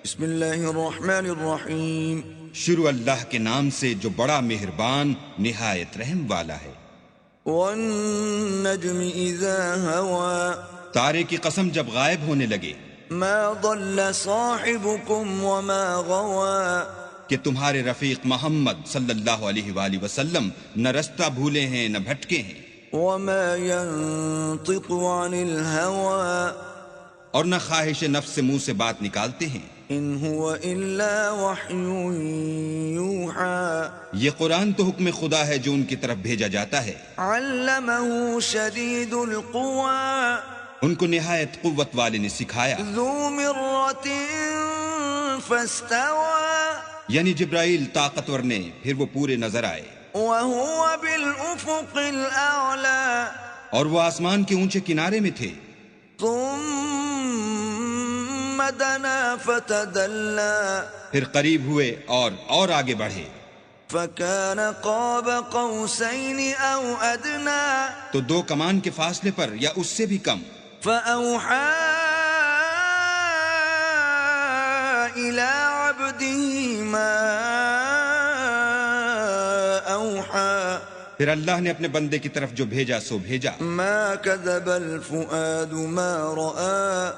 بسم اللہ الرحمن الرحیم. شروع اللہ کے نام سے جو بڑا مہربان نہایت رحم والا ہے. والنجم اذا ہوا. تارے کی قسم جب غائب ہونے لگے. ما ضل صاحبكم وما غوا. کہ تمہارے رفیق محمد صلی اللہ علیہ وآلہ وسلم نہ رستہ بھولے ہیں نہ بھٹکے ہیں. وما ينطق عن الهوى. اور نہ خواہش نفس سے منہ سے بات نکالتے ہیں. ان هو الا وحی یوحى. یہ قرآن تو حکم خدا ہے جو ان کی طرف بھیجا جاتا ہے. علمه شدید القوى. ان کو نہایت قوت والے نے سکھایا. ذو مرۃ فاستوى. یعنی جبرائیل طاقتور نے پھر وہ پورے نظر آئے. وهو بالافق الاعلى. اور وہ آسمان کے اونچے کنارے میں تھے. ثم دنا فتدلى. پھر قریب ہوئے اور آگے بڑھے. فكان قاب قوسين او ادنى. تو دو کمان کے فاصلے پر یا اس سے بھی کم. فأوحى إلى عبده ما أوحى. پھر اللہ نے اپنے بندے کی طرف جو بھیجا سو بھیجا. ما كذب الفؤاد ما رأى.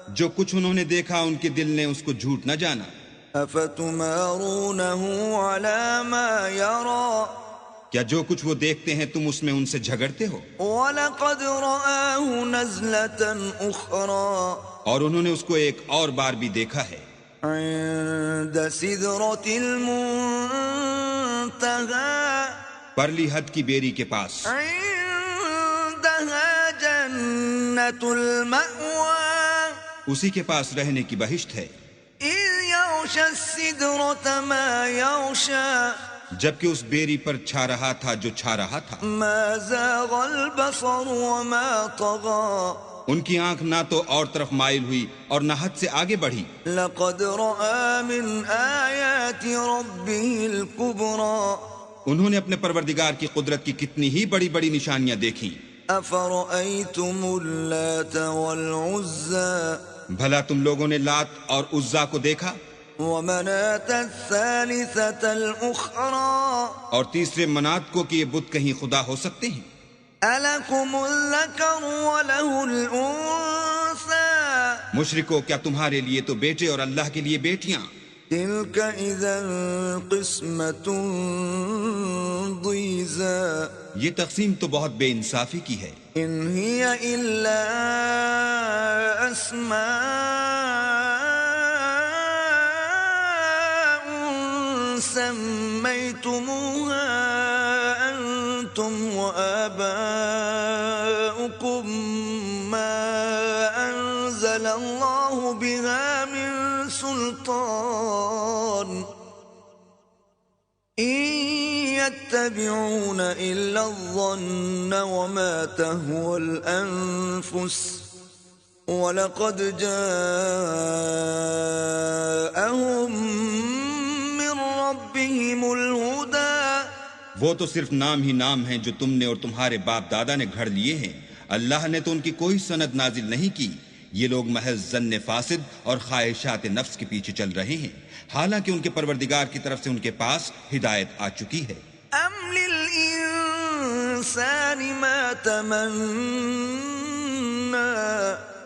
جو کچھ انہوں نے دیکھا ان کے دل نے اس کو جھوٹ نہ جانا. أفتمارونه على ما يرى. کیا جو کچھ وہ دیکھتے ہیں تم اس میں ان سے جھگڑتے ہو. وَلَقَدْ رَآهُ نَزْلَةً أُخْرَى. اور انہوں نے اس کو ایک اور بار بھی دیکھا ہے. عند سدرة المنتهى. پرلی حد کی بیری کے پاس. عندها جنة المأوى. اسی کے پاس رہنے کی بہشت ہے. إذ يغشى السدرة ما يغشى. جبکہ اس بیری پر چھا رہا تھا جو چھا رہا تھا. ما زاغ البصر وما طغى. ان کی آنکھ نہ تو اور طرف مائل ہوئی اور نہ حد سے آگے بڑھی. لقد رأى من آيات ربه الكبرى. انہوں نے اپنے پروردگار کی قدرت کی کتنی ہی بڑی بڑی نشانیاں دیکھیں. أفرأيتم اللات والعزى. بھلا تم لوگوں نے لات اور عزا کو دیکھا. ومناة الثالثة الأخرى. اور تیسرے منات کو کہ یہ بت کہیں خدا ہو سکتے ہیں. ألكم الذكر وله الأنثى. مشرکو کیا تمہارے لیے تو بیٹے اور اللہ کے لیے بیٹیاں. تلك إذا قسمة ضيزى. یہ تقسیم تو بہت بے انصافی کی ہے. إن هي إلا أسماء سميتموها أنتم وآباؤكم ما أنزل الله بها من سلطان إن يتبعون إلا الظن وما تهوى الأنفس وَلَقَدْ جَاءَهُمْ مِنْ رَبِّهِمُ الْهُدَى. وہ تو صرف نام ہی نام ہیں جو تم نے اور تمہارے باپ دادا نے گھڑ لیے ہیں. اللہ نے تو ان کی کوئی سند نازل نہیں کی. یہ لوگ محض ظن فاسد اور خواہشات نفس کے پیچھے چل رہے ہیں، حالانکہ ان کے پروردگار کی طرف سے ان کے پاس ہدایت آ چکی ہے. أَمْ لِلْإِنسَانِ مَا تَمَنَّى.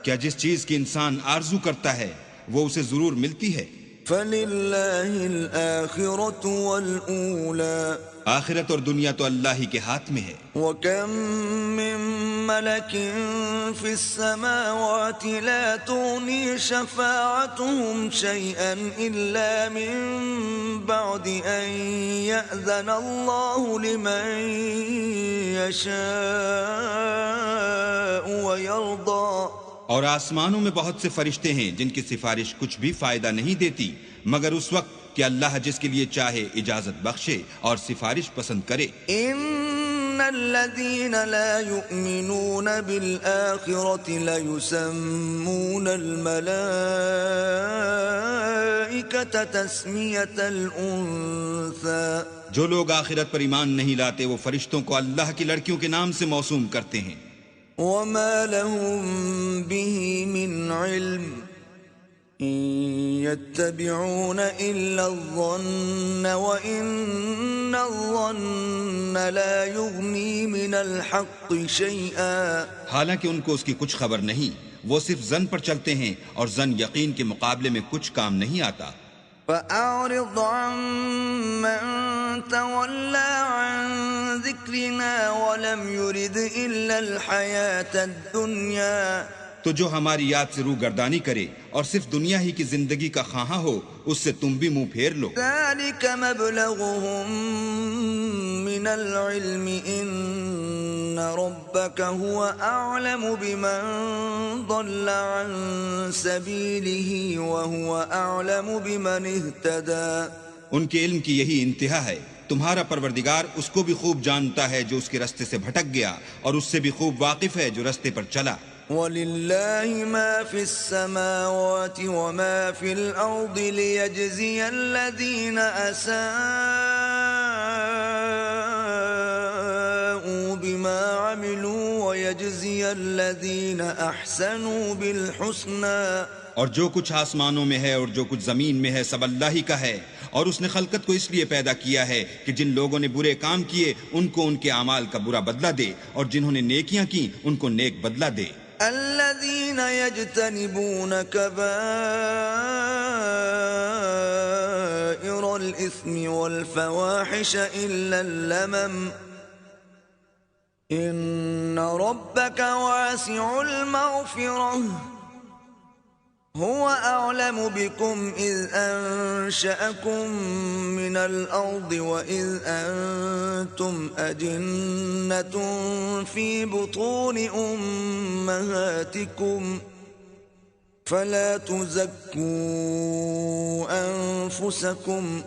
کیا جس چیز کی انسان آرزو کرتا ہے وہ اسے ضرور ملتی ہے. فَلِلَّهِ الْآخِرَةُ وَالْأُولَى. آخرت اور دنیا تو اللہ ہی کے ہاتھ میں ہے. وَكَم مِّن مَّلَكٍ فِي السَّمَاوَاتِ لَا تُغْنِي شَفَاعَتُهُمْ شَيْئًا إِلَّا مِن بَعْدِ أَن يَأْذَنَ اللَّهُ لِمَن يَشَاءُ وَيَرْضَىٰ. اور آسمانوں میں بہت سے فرشتے ہیں جن کی سفارش کچھ بھی فائدہ نہیں دیتی مگر اس وقت کہ اللہ جس کے لیے چاہے اجازت بخشے اور سفارش پسند کرے. ان الذين لا يؤمنون بالآخرة ليسمون الملائكة تسمية الأنثى. جو لوگ آخرت پر ایمان نہیں لاتے وہ فرشتوں کو اللہ کی لڑکیوں کے نام سے موسوم کرتے ہیں. وما لهم به من علم إن يتبعون إلا الظن وإن الظن لا يغني من الحق شيئا. حالانکہ ان کو اس کی کچھ خبر نہیں، وہ صرف زن پر چلتے ہیں اور زن یقین کے مقابلے میں کچھ کام نہیں آتا. فأعرض عمن تولى عن ذكرنا ولم يرد إلا الحياة الدنيا. تو جو ہماری یاد سے روگردانی کرے اور صرف دنیا ہی کی زندگی کا خواہاں ہو، اس سے تم بھی منہ پھیر لو. ذلك مبلغهم من العلم إن ربك هو أعلم بمن ضل عن سبيله وهو أعلم بمن اهتدى. ان کے علم کی یہی انتہا ہے. تمہارا پروردگار اس کو بھی خوب جانتا ہے جو اس کے رستے سے بھٹک گیا، اور اس سے بھی خوب واقف ہے جو رستے پر چلا. وَلِلَّهِ مَا فِي السَّمَاوَاتِ وَمَا فِي الْأَرْضِ لِيَجْزِيَ الَّذِينَ أَسَاءُوا بِمَا عَمِلُوا وَيَجْزِيَ الَّذِينَ أَحْسَنُوا بِالْحُسْنَى. اور جو کچھ آسمانوں میں ہے اور جو کچھ زمین میں ہے سب اللہ ہی کا ہے، اور اس نے خلقت کو اس لیے پیدا کیا ہے کہ جن لوگوں نے برے کام کیے ان کو ان کے اعمال کا برا بدلہ دے، اور جنہوں نے نیکیاں کی ان کو نیک بدلہ دے. الذين يجتنبون كبائر الإثم والفواحش إلا اللمم إن ربك واسع المغفرة هو أعلم بكم إذ أنشأكم من الأرض وإذ أنتم أجنة في بطون أمهاتكم فلا تزكوا أنفسكم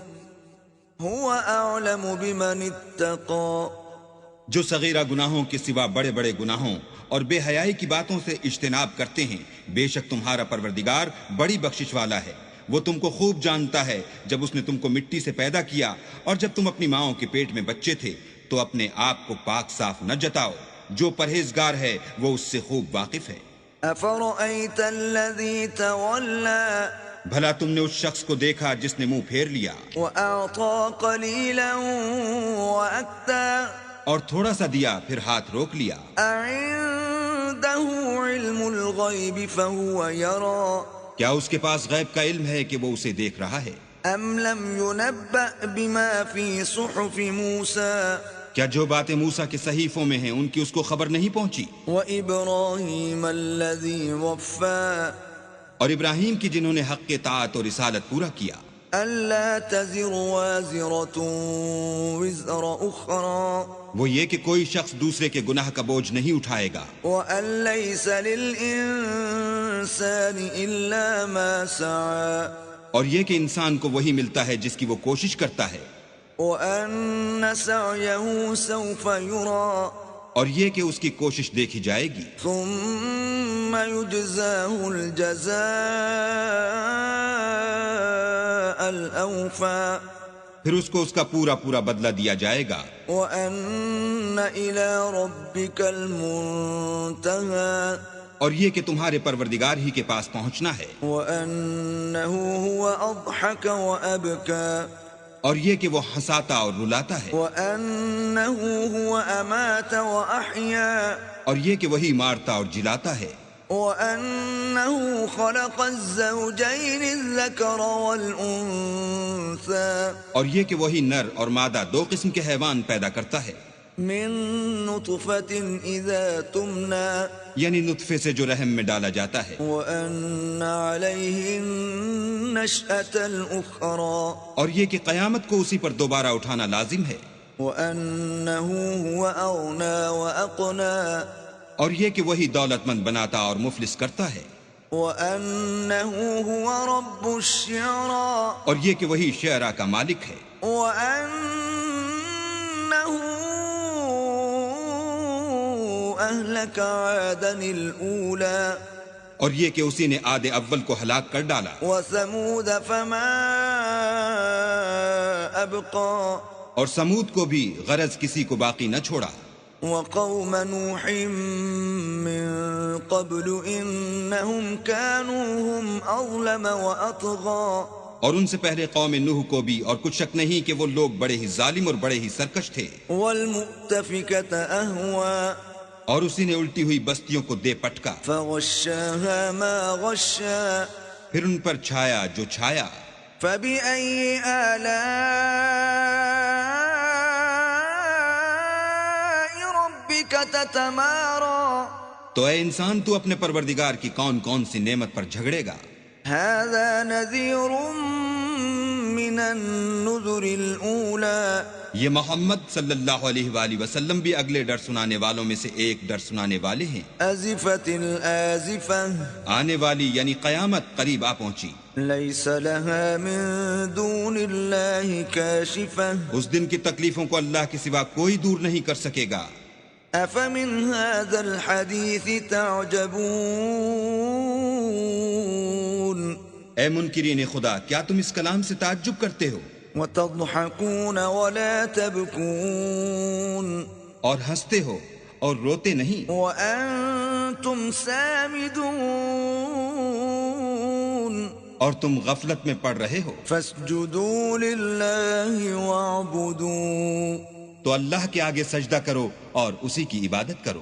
هو أعلم بمن اتقى. جو صغیرہ گناہوں کے سوا بڑے بڑے گناہوں اور بے حیائی کی باتوں سے اجتناب کرتے ہیں، بے شک تمہارا پروردگار بڑی بخشش والا ہے. وہ تم کو خوب جانتا ہے جب اس نے تم کو مٹی سے پیدا کیا اور جب تم اپنی ماؤں کے پیٹ میں بچے تھے، تو اپنے آپ کو پاک صاف نہ جتاؤ. جو پرہیزگار ہے وہ اس سے خوب واقف ہے. أفرأيت الذي تولى بھلا تم نے اس شخص کو دیکھا جس نے منہ پھیر لیا وأعطى قليلا وأكدى اور تھوڑا سا دیا پھر ہاتھ روک لیا. أعنده علم الغيب فهو يرى کیا اس کے پاس غیب کا علم ہے کہ وہ اسے دیکھ رہا ہے؟ أم لم ينبأ بما في صحف موسى کیا جو باتیں موسیٰ کے صحیفوں میں ہیں ان کی اس کو خبر نہیں پہنچی؟ وإبراهيم الذي وفى اور ابراہیم کی جنہوں نے حق اطاعت اور رسالت پورا کیا. ألا تزر وازرة وزر أخرى وہ یہ کہ کوئی شخص دوسرے کے گناہ کا بوجھ نہیں اٹھائے گا، وأن ليس للإنسان إلا ما سعى اور یہ کہ انسان کو وہی ملتا ہے جس کی وہ کوشش کرتا ہے، وأن سعيه سوف يرى اور یہ کہ اس کی کوشش دیکھی جائے گی. ثم يجزاه الجزاء الأوفى پھر اس کو اس کا پورا پورا بدلہ دیا جائے گا. وأن إلى ربك المنتهى اور یہ کہ تمہارے پروردگار ہی کے پاس پہنچنا ہے. وأنه هو أضحك وأبكى اور یہ کہ وہ ہنساتا اور رلاتا ہے. وأنه هو أمات وأحيا اور یہ کہ وہی مارتا اور جلاتا ہے. وأنه خلق الزوجين الذكر والأنثى اور یہ کہ وہی نر اور مادہ دو قسم کے حیوان پیدا کرتا ہے. من نطفة إذا تمنى یعنی نطفے سے جو رحم میں ڈالا جاتا ہے. وأن عليه النشأة الأخرى اور یہ کہ قیامت کو اسی پر دوبارہ اٹھانا لازم ہے. وأنه هو أغنى وأقنى اور یہ کہ وہی دولت مند بناتا اور مفلس کرتا ہے. وأنه هو رب الشعرى اور یہ کہ وہی شعرا کا مالک ہے. وأنه أهلك عادا الأولى اور یہ کہ اسی نے عاد اول کو ہلاک کر ڈالا. وثمود فما أبقى اور سمود کو بھی غرض کسی کو باقی نہ چھوڑا. وقوم نوح من قبل إنهم كانوا هم أظلم وأطغى اور ان سے پہلے قوم نوح کو بھی، اور کچھ شک نہیں کہ وہ لوگ بڑے ہی ظالم اور بڑے ہی سرکش تھے. والمؤتفكة أهوى اور اسی نے الٹی ہوئی بستیوں کو دے پٹکا، فغشاها ما غشا پھر ان پر چھایا جو چھایا. فبأي آلاء ربك تتمارى تو اے انسان تو اپنے پروردگار کی کون کون سی نعمت پر جھگڑے گا؟ هذا نذير من النذر الأولى یہ محمد صلی اللہ علیہ وآلہ وسلم بھی اگلے ڈر سنانے والوں میں سے ایک ڈر سنانے والے ہیں. أزفت الآزفة آنے والی یعنی قیامت قریب آ پہنچی. ليس لها من دون الله كاشفة اس دن کی تکلیفوں کو اللہ کے سوا کوئی دور نہیں کر سکے گا. أفمن هذا الحديث تعجبون اے منکرین خدا، کیا تم اس کلام سے تعجب کرتے ہو وتضحكون ولا تبكون اور ہنستے ہو اور روتے نہیں، وأنتم سامدون اور تم غفلت میں پڑ رہے ہو؟ فاسجدوا لله واعبدوا تو اللہ کے آگے سجدہ کرو اور اسی کی عبادت کرو.